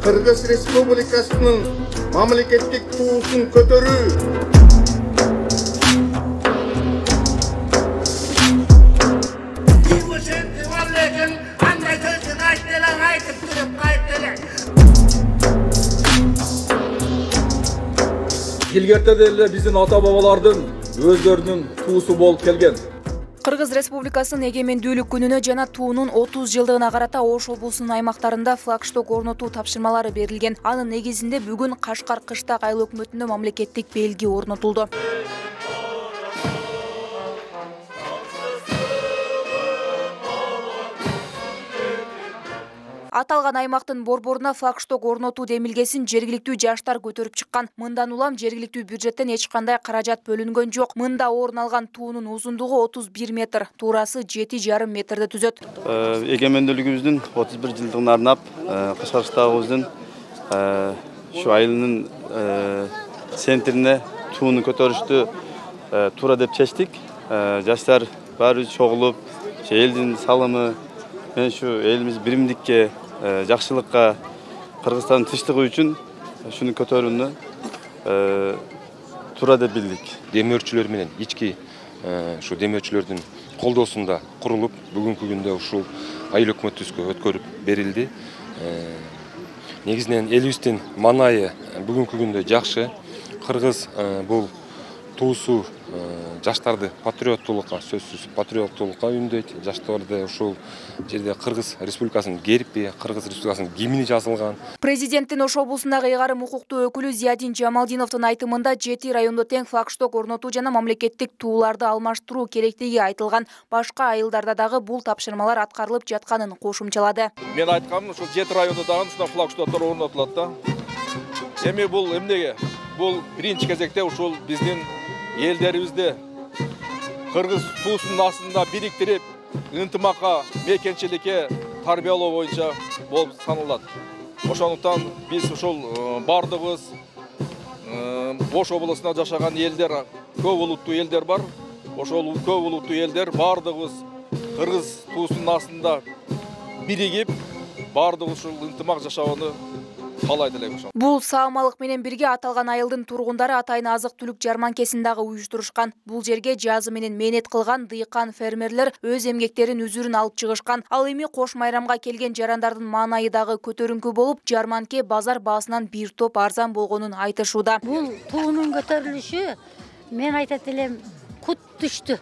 Kırgız Respublikasının mamleketlik tuğusun көтөрүү. Илгертеде эле биздин ата-бабалардын өздөрүнүн туусу болуп келген. Кыргыз Республикасынын эгемендүүлүк күнүнө жана туунун 30 жылдыгына карата Ош облусунун аймактарында флагшток орнотуу тапшырмалары берилген. Анын негизинде бүгүн Кашкар кыштак айыл өкмөтүндө мамлекеттик белги орнотулду. Аталган аймактын борборуна флагшток орнотуу демилгесин жергиликтүү жаштар көтөрүп чыккан. Мындан улам жергиликтүү бюджеттен эч кандай каражат бөлүнгөн жок. Мында орун алган туунун узундугу 31 метр, туурасы 7,5 метрди түзөт. Эгемендүүлүгүбүздүн 31 жылдыгына арнап, Кашкар кыштагыбыздын ушу айылынын центрине тууну көтөрүштү туура деп чечтик. Жаштар баарыбыз чогулуп, элдин салымы мен ушу элибиз биримдикке, жакшылыкка, Кыргызстандын тынчтыгы үчүн ушуну көтөрүүнү туура деп билдик. Демөөрчүлөр менен ички ушу демөөрчүлөрдүн колдоосунда курулуп, бүгүнкү күндө ушул айыл өкмөтүбүзгө өткөрүп берилди. Негизинен элибиздин маанайы бүгүнкү күндө жакшы. Кыргыз бул туусу жаштарды патриоттуулукка, сөзсүз патриоттуулукка үндөйт. Жаштарды ушул жерде Кыргыз Республикасынын герби, Кыргыз Республикасынын гимни жазылган. Президенттин Ош облусундагы ыйгарым укуктуу өкүлү Зиядин Жамалдиновдун айтымында 7 райондо тең флагшток орнотуу жана мамлекеттик тууларды алмаштыруу керектиги айтылган. Башка айылдарда дагы бул тапшырмалар аткарылып жатканын кошумчалады. Мен айтканым, ушул 7 райондо дагы ушундай флагштоктор орнотулат да. Эми бул эмнеге? Бул биринчи кезекте ушул биздин элдерибизди Кыргыз туусунун астында бириктирип, ынтымакка, мекенчиликке тарбиялоо боюнча болуп саналат. Ошондуктан биз ушул бардыгыбыз Ош облусунда жашаган элдер, көп улуттуу элдер бар. Ошол көп улуттуу элдер бардыгыбыз Кыргыз туусунун астында биригип, бардыгыбыз ушул ынтымак жашоону каалайт элек ошол. Бул саамалык менен бирге аталган айылдын тургундары атайын азык-түлүк жарманкесин дагы уюштурушкан. Бул жерге жазы менен мээнет кылган дыйкан фермерлер өз эмгектерин үзүрүн алып чыгышкан. Ал эми кош майрамга келген жарандардын маанайы дагы көтөрүңкү болуп, жарманке базар баасынан бир топ арзан болгонун айтышууда. Бул туунун көтөрүлүшү мен айтат элем кут түштү.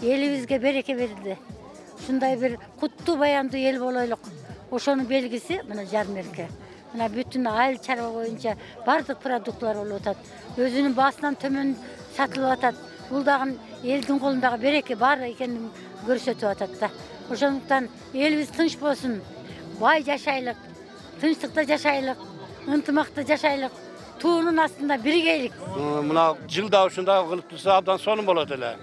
Элибизге береке берилди. Ушундай бир куттуу баяндуу эл болойлук. Ошонун белгиси мына жармерке. Мына бүтүн айыл чарба боюнча бардык продуктлар болуп атат. Өзүнүн баасынан төмөн сатылып атат. Бул дагы элдин колундагы береке бар экенин көрсөтүп атат да. Ошондуктан элибиз тынч болсун, бай жашайлык, тынчтыкта жашайлык, ынтымакта жашайлык, туунун астында биригейлик. Мына жылда ушундай кылып турса абдан сонун болот эле.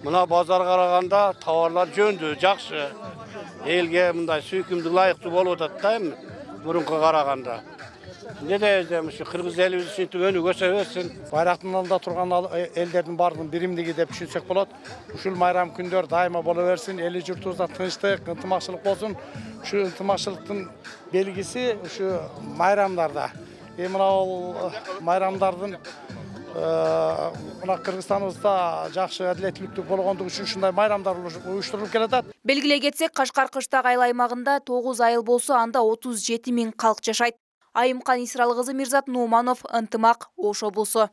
Мына базар караганда товарлар жөндүү, жакшы. Элге мындай сүйкүмдүү, ылайыктуу болуп атат да эми. Бурункуга караганда. Эмне десем, ушу Кыргыз элибиз ушинтип өнүгө берсин. Байрактын алдында турган элдердин бардыгынын биримдиги деп түшүнсөк болот. Ушул майрам күндөр дайыма боло берсин, эли журтубузда тынчтык, ынтымакчылык болсун. Ушу ынтымакчылыктын белгиси ушу майрамдарда. Мына майрамдардын мына Кыргызстаныбызда жакшы адилеттүүлүктүү болгондугу үчүн ушундай майрамдар уюштурулуп келатат. Белгилей кетсек, Кашкар кыштак айыл аймагында 9 айыл болсо, анда 37 000 калк жашайт. Айымкан Исрал кызы Мирзат Нууманов, Ынтымак, Ош облусу.